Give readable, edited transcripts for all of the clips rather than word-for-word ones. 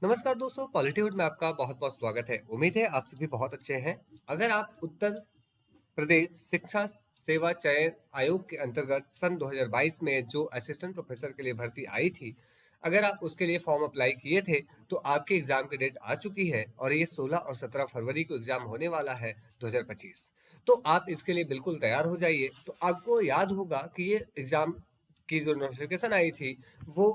नमस्कार दोस्तों, पॉलिटिवुड में आपका बहुत बहुत स्वागत है। उम्मीद है आप सभी बहुत अच्छे हैं। अगर आप उत्तर प्रदेश शिक्षा सेवा चयन आयोग के अंतर्गत सन 2022 में जो असिस्टेंट प्रोफेसर के लिए भर्ती आई थी, अगर आप उसके लिए फॉर्म अप्लाई किए थे तो आपके एग्जाम की डेट आ चुकी है और ये 16 और 17 फरवरी को एग्जाम होने वाला है 2025। तो आप इसके लिए बिल्कुल तैयार हो जाइए। तो आपको याद होगा कि ये एग्जाम की जो नोटिफिकेशन आई थी वो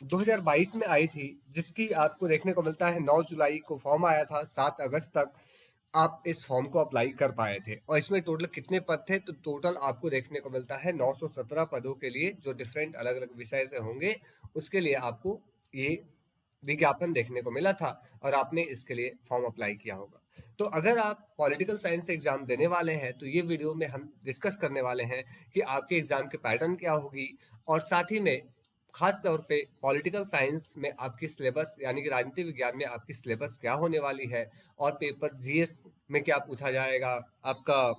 2022 में आई थी, जिसकी आपको देखने को मिलता है 9 जुलाई को फॉर्म आया था। 7 अगस्त तक आप इस फॉर्म को अप्लाई कर पाए थे और इसमें टोटल कितने पद थे तो टोटल आपको देखने को मिलता है 917 पदों के लिए, जो डिफरेंट अलग अलग विषय से होंगे। उसके लिए आपको ये विज्ञापन देखने को मिला था और आपने इसके लिए फॉर्म अप्लाई किया होगा। तो अगर आप पॉलिटिकल साइंस एग्जाम देने वाले हैं तो ये वीडियो में हम डिस्कस करने वाले हैं कि आपके एग्जाम के पैटर्न क्या होगी, और साथ ही में खास तौर पे पॉलिटिकल साइंस में आपकी सिलेबस यानी कि राजनीति विज्ञान में आपकी सिलेबस क्या होने वाली है, और पेपर जीएस में क्या पूछा जाएगा, आपका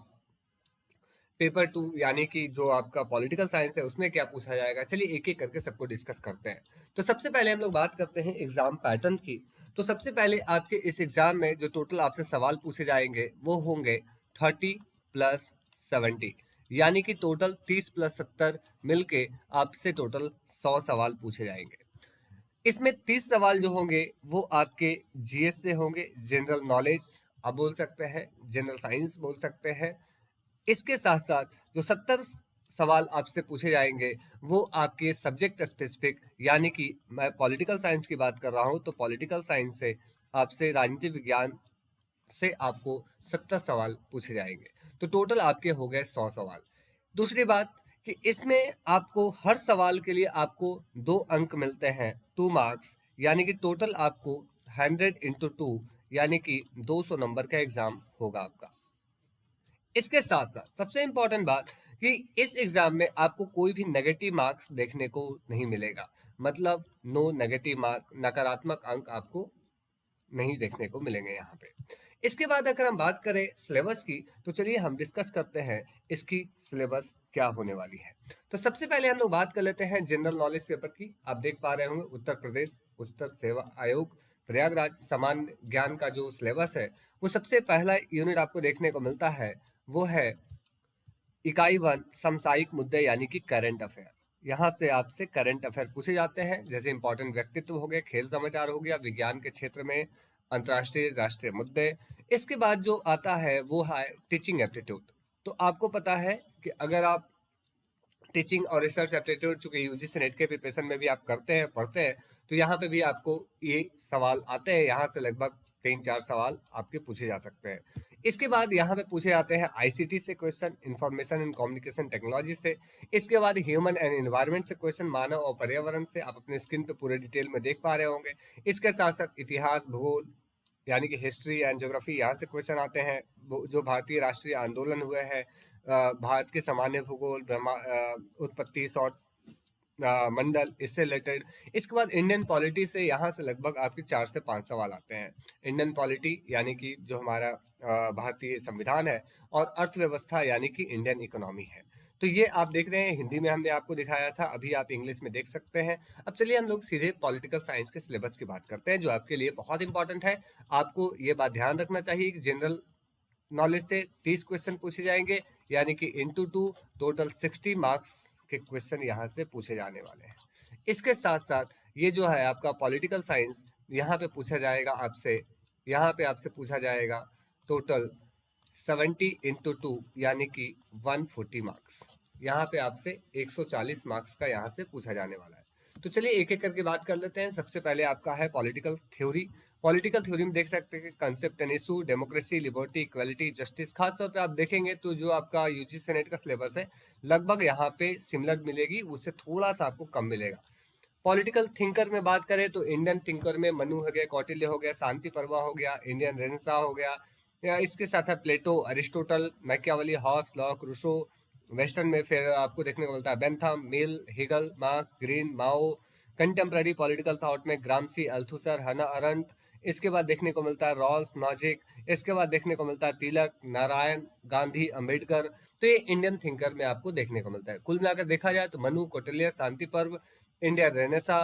पेपर 2 यानी कि जो आपका पॉलिटिकल साइंस है उसमें क्या पूछा जाएगा। चलिए एक एक करके सबको डिस्कस करते हैं। तो सबसे पहले हम लोग बात करते हैं एग्जाम पैटर्न की। तो सबसे पहले आपके इस एग्जाम में जो टोटल आपसे सवाल पूछे जाएंगे वो होंगे 30+70, यानी कि टोटल 30+70 मिलके आपसे टोटल 100 सवाल पूछे जाएंगे। इसमें 30 सवाल जो होंगे वो आपके जीएस से होंगे, जनरल नॉलेज आप बोल सकते हैं, जनरल साइंस बोल सकते हैं। इसके साथ साथ जो 70 सवाल आपसे पूछे जाएंगे वो आपके सब्जेक्ट स्पेसिफिक, यानी कि मैं पॉलिटिकल साइंस की बात कर रहा हूं तो पॉलिटिकल साइंस से आपसे राजनीति विज्ञान से आपको 70 सवाल पूछे जाएंगे। तो टोटल आपके हो गए 100 सवाल। दूसरी बात कि इसमें आपको हर सवाल के लिए आपको 2 अंक मिलते हैं, 2 मार्क्स, यानी कि टोटल आपको 100 × 2 यानी कि 200 नंबर का एग्जाम होगा आपका। इसके साथ साथ सबसे इंपॉर्टेंट बात कि इस एग्जाम में आपको कोई भी नेगेटिव मार्क्स देखने को नहीं मिलेगा। मतलब नो नेगेटिव मार्क, नकारात्मक अंक आपको नहीं देखने को मिलेंगे यहाँ पे। इसके बाद अगर हम बात करें सिलेबस की तो चलिए हम डिस्कस करते हैं इसकी सिलेबस क्या होने वाली है। तो सबसे पहले हम लोग बात कर लेते हैं जनरल नॉलेज पेपर की। आप देख पा रहे होंगे उत्तर प्रदेश उच्चतर सेवा आयोग प्रयागराज सामान्य ज्ञान का जो सिलेबस है वो सबसे पहला यूनिट आपको देखने को मिलता है वो है इकाई 1 समसामयिक मुद्दे यानी कि करंट अफेयर। यहाँ से आपसे करंट अफेयर पूछे जाते हैं, जैसे इंपॉर्टेंट व्यक्तित्व हो गए, खेल समाचार हो गया, विज्ञान के क्षेत्र में अंतर्राष्ट्रीय राष्ट्रीय मुद्दे। इसके बाद जो आता है वो है टीचिंग एप्टीट्यूड। तो आपको पता है कि अगर आप टीचिंग और रिसर्च एप्टीट्यूड चूंकि यूजीसी नेट के प्रिपरेशन में भी आप करते हैं पढ़ते हैं, तो यहाँ पे भी आपको ये सवाल आते हैं। यहाँ से लगभग 3-4 सवाल आपके पूछे जा सकते हैं। इसके बाद यहाँ पे पूछे जाते हैं आईसीटी से question, information and communication technology से। इसके बाद ह्यूमन एंड एनवायरनमेंट से क्वेश्चन, मानव और पर्यावरण से। आप अपने स्क्रीन पे पूरे डिटेल में देख पा रहे होंगे। इसके साथ साथ इतिहास भूगोल यानी कि हिस्ट्री एंड ज्योग्राफी, यहाँ से क्वेश्चन आते हैं। जो भारतीय राष्ट्रीय आंदोलन हुए हैं, भारत के सामान्य भूगोल, उत्पत्ति, शॉर्ट मंडल, इससे रिलेटेड। इसके बाद इंडियन पॉलिटी से यहाँ से लगभग आपके 4 से 5 सवाल आते हैं। इंडियन पॉलिटी यानी कि जो हमारा भारतीय संविधान है, और अर्थव्यवस्था यानी कि इंडियन इकोनॉमी है। तो ये आप देख रहे हैं, हिंदी में हमने आपको दिखाया था, अभी आप इंग्लिश में देख सकते हैं। अब चलिए हम लोग सीधे पॉलिटिकल साइंस के सिलेबस की बात करते हैं, जो आपके लिए बहुत इंपॉर्टेंट है। आपको ये बात ध्यान रखना चाहिए कि जनरल नॉलेज से 30 क्वेश्चन पूछे जाएंगे, यानी कि इंटू 2 टोटल 60 मार्क्स के क्वेश्चन यहाँ से पूछे जाने वाले हैं। इसके साथ साथ ये जो है आपका पॉलिटिकल साइंस, यहाँ पे पूछा जाएगा आपसे, यहाँ पे आपसे पूछा जाएगा टोटल 70 × 2 यानी कि 140 मार्क्स। यहाँ पे आपसे 140 मार्क्स का यहाँ से पूछा जाने वाला है। तो चलिए एक एक करके बात कर लेते हैं। सबसे पहले आपका है पॉलिटिकल थ्योरी। पॉलिटिकल थ्योरी में देख सकते हैं concept and issue, democracy, liberty, equality, justice. खासतौर पे आप देखेंगे तो जो आपका यूजीसी नेट का सिलेबस है लगभग यहाँ पे सिमिलर मिलेगी, उससे थोड़ा सा आपको कम मिलेगा। पॉलिटिकल थिंकर में बात करें तो इंडियन थिंकर में मनु हो गया, कौटिल्य हो गया, शांति पर्वा हो गया, इंडियन रेनेसां हो गया, या इसके साथ साथ Plato, Aristotle, Machiavelli, Hobbes, Locke, Rousseau. Western में फिर आपको देखने को मिलता है Bentham, Mill, Hegel, Marx, Green, Mao. Contemporary political thought में ग्रामसी, अल्थुसर, हना अरंट। इसके बाद देखने को मिलता है रॉल्स, नॉजिक। इसके बाद देखने को मिलता है तिलक, नारायण, गांधी, अंबेडकर। तो ये इंडियन थिंकर में आपको देखने को मिलता है। कुल मिलाकर देखा जाए तो मनु, कौटिल्य, शांति पर्व, इंडियन रेनेसा,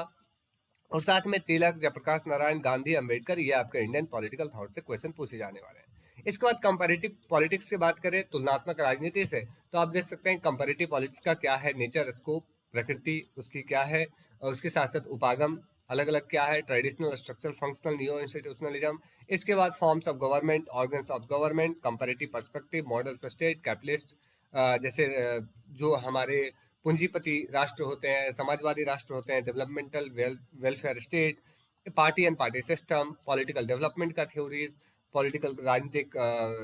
और साथ में तिलक, जयप्रकाश नारायण, गांधी, अंबेडकर, ये आपके इंडियन पॉलिटिकल थॉट से क्वेश्चन पूछे जाने वाले हैं। इसके बाद कंपैरेटिव पॉलिटिक्स की बात करें, तुलनात्मक राजनीति से, तो आप देख सकते हैं कंपैरेटिव पॉलिटिक्स का क्या है नेचर, स्कोप, प्रकृति उसकी क्या है, और उसके साथ साथ उपागम अलग अलग क्या है, traditional, structural, functional, neo institutionalism. इसके बाद forms of government, organs of government, comparative perspective, models state, capitalist, जैसे जो हमारे पूंजीपति राष्ट्र होते हैं, समाजवादी राष्ट्र होते हैं, developmental welfare state, party and party system, political development का थ्योरीज, पॉलिटिकल राजनीतिक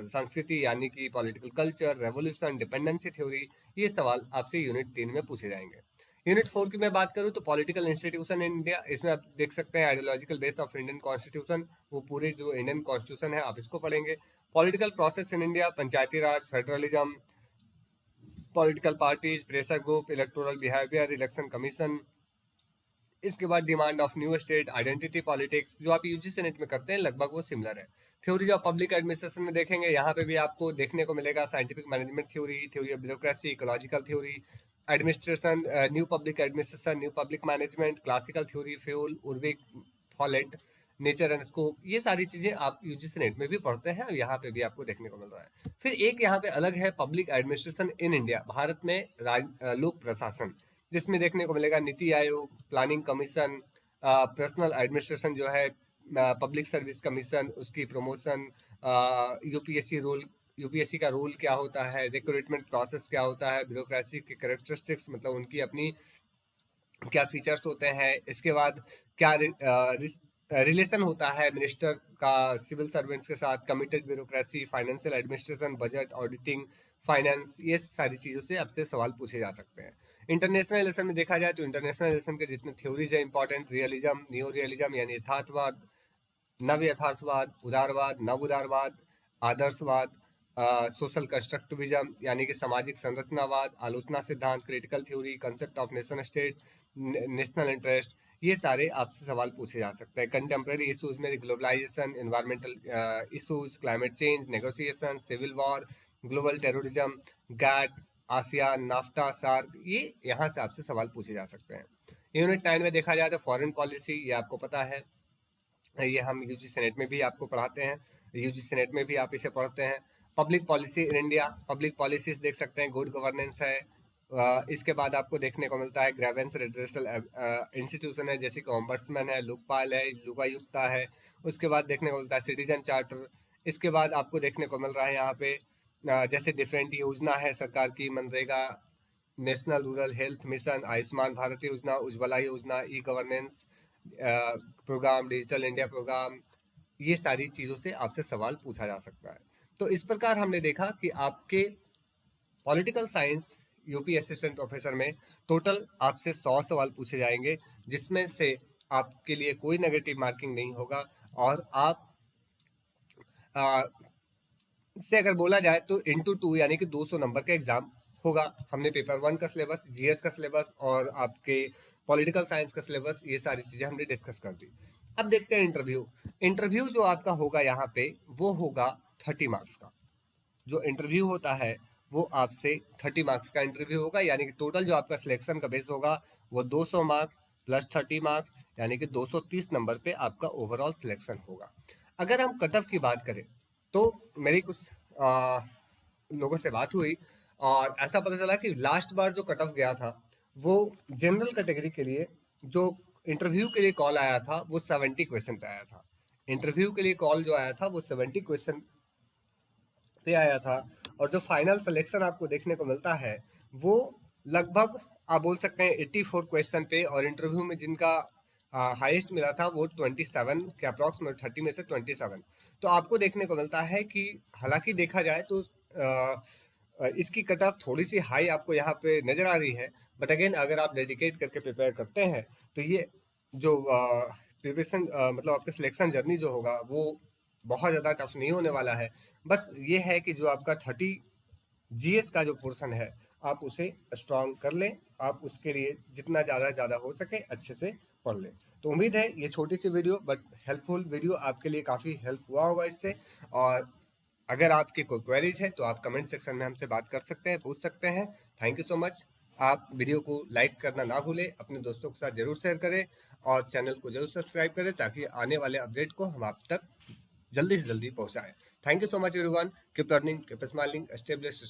संस्कृति यानी कि political culture, revolution, dependency theory, ये सवाल आपसे यूनिट 3 में पूछे जाएंगे। यूनिट 4 की मैं बात करूं तो पॉलिटिकल इंस्टीट्यूशन इन इंडिया, इसमें आप देख सकते हैं ideological base of Indian constitution, वो पूरे जो इंडियन कॉन्स्टिट्यूशन है आप इसको पढ़ेंगे। Political process in India, Panchayati Raj, federalism, political parties, pressure group, electoral behaviour, election commission. इसके बाद demand of new state, identity politics, जो आप यूजीसी नेट में करते हैं लगभग वो सिमिलर है। थ्योरीज ऑफ पब्लिक एडमिनिस्ट्रेशन में देखेंगे, यहाँ पे भी आपको देखने को मिलेगा scientific management theory, theory of bureaucracy, ecological theory, administration, new public administration, new public management, classical theory, Fayol, Urwick, Follett, nature and scope, ये सारी चीजें आप यूजीसी नेट में भी पढ़ते हैं और यहाँ पे भी आपको देखने को मिल रहा है। फिर एक यहाँ पे अलग है public administration in India, Bharat में लोक प्रशासन, जिसमें देखने को मिलेगा NITI Aayog, planning commission, personal administration जो है, पब्लिक सर्विस कमीशन, उसकी प्रमोशन, यूपीएससी रूल, यूपीएससी का रूल क्या होता है, रिक्रूटमेंट प्रोसेस क्या होता है, ब्यूरोक्रेसी के कैरेक्टरिस्टिक्स मतलब उनकी अपनी क्या फीचर्स होते हैं। इसके बाद क्या रिलेशन होता है मिनिस्टर का सिविल सर्वेंट्स के साथ, committed bureaucracy, financial administration, budget, auditing, finance, ये सारी चीज़ों से आपसे सवाल पूछे जा सकते हैं। इंटरनेशनल रिलेशन में देखा जाए तो इंटरनेशनल रिलेशन के जितने थ्योरीज है इंपॉर्टेंट, रियलिज्म, नियो रियलिज्म यानी यथार्थवाद, नव यथार्थवाद, उदारवाद, नव उदारवाद, आदर्शवाद, सोशल कंस्ट्रक्टिविज्म यानी कि सामाजिक संरचनावाद, आलोचना सिद्धांत, critical theory, concept of nation state, national interest, ये सारे आपसे सवाल पूछे जा सकते हैं। कंटेम्प्रेरी इशूज में globalisation, environmental issues, climate change, negotiation, civil war, global terrorism, GATT, ASEAN, NAFTA, SAARC, ये यहाँ से आपसे सवाल पूछे जा सकते हैं। यूनिट 9 में देखा जाए तो फॉरेन पॉलिसी, ये आपको पता है, ये हम यूजी सेनेट में भी आपको पढ़ाते हैं, यूजी सेनेट में भी आप इसे पढ़ते हैं। Public policy in India, public policies देख सकते हैं, गुड गवर्नेंस है। इसके बाद आपको देखने को मिलता है ग्रेवेंस रिड्रेसल इंस्टीट्यूशन है, जैसे कि ओम्बड्समैन है, लोकपाल है, लोकायुक्ता है। उसके बाद देखने को मिलता है सिटीजन चार्टर। इसके बाद आपको देखने को मिल रहा है यहाँ पे जैसे डिफरेंट योजना है सरकार की, MNREGA, national rural health mission, Ayushman Bharat योजना, उज्ज्वला योजना, e governance programme, digital India programme, ये सारी चीज़ों से आपसे सवाल पूछा जा सकता है। तो इस प्रकार हमने देखा कि आपके political science UP assistant professor में टोटल आपसे 100 सवाल पूछे जाएंगे, जिसमें से आपके लिए कोई नेगेटिव मार्किंग नहीं होगा। और आप से अगर बोला जाए तो इंटू 2 यानी कि 200 नंबर का एग्जाम होगा। हमने पेपर 1 का सिलेबस, जीएस का सिलेबस और आपके पॉलिटिकल साइंस का सिलेबस, ये सारी चीजें हमने डिस्कस कर दी। अब देखते हैं इंटरव्यू। इंटरव्यू जो आपका होगा यहाँ पे वो होगा 30 मार्क्स का। जो इंटरव्यू होता है वो आपसे 30 मार्क्स का इंटरव्यू होगा, यानी कि टोटल जो आपका सिलेक्शन का बेस होगा वो 200 मार्क्स प्लस 30 मार्क्स, यानी कि 230 नंबर पे आपका ओवरऑल सिलेक्शन होगा। अगर हम कट ऑफ की बात करें तो मेरी कुछ लोगों से बात हुई और ऐसा पता चला कि लास्ट बार जो कट ऑफ गया था वो जनरल कैटेगरी के लिए जो इंटरव्यू के लिए कॉल आया था वो 70 क्वेश्चन पे आया था। इंटरव्यू के लिए कॉल जो आया था वो 70 क्वेश्चन पे आया था। और जो फाइनल सिलेक्शन आपको देखने को मिलता है वो लगभग आप बोल सकते हैं 84 क्वेश्चन पे, और इंटरव्यू में जिनका हाईएस्ट मिला था वो 27 के अप्रॉक्स में, 30 में से 27। तो आपको देखने को मिलता है कि हालांकि देखा जाए तो इसकी कट ऑफ थोड़ी सी हाई आपको यहाँ पे नजर आ रही है, बट अगेन अगर आप डेडिकेट करके प्रिपेयर करते हैं तो ये जो प्रिपरेशन मतलब आपका सिलेक्शन जर्नी जो होगा वो बहुत ज़्यादा टफ नहीं होने वाला है। बस ये है कि जो आपका 30 जीएस का जो पोर्शन है आप उसे स्ट्रॉन्ग कर लें, आप उसके लिए जितना ज़्यादा हो सके अच्छे से पढ़ लें। तो उम्मीद है ये छोटी सी वीडियो बट हेल्पफुल वीडियो आपके लिए काफ़ी हेल्प हुआ होगा इससे। और अगर आपकी कोई क्वेरीज है तो आप कमेंट सेक्शन में हमसे बात कर सकते हैं, पूछ सकते हैं। Thank you so much. आप वीडियो को लाइक करना ना भूलें, अपने दोस्तों के साथ जरूर शेयर करें और चैनल को जरूर सब्सक्राइब करें ताकि आने वाले अपडेट को हम आप तक जल्दी से जल्दी पहुंचाएं। Thank you so much everyone, keep learning, keep smiling, stay blessed.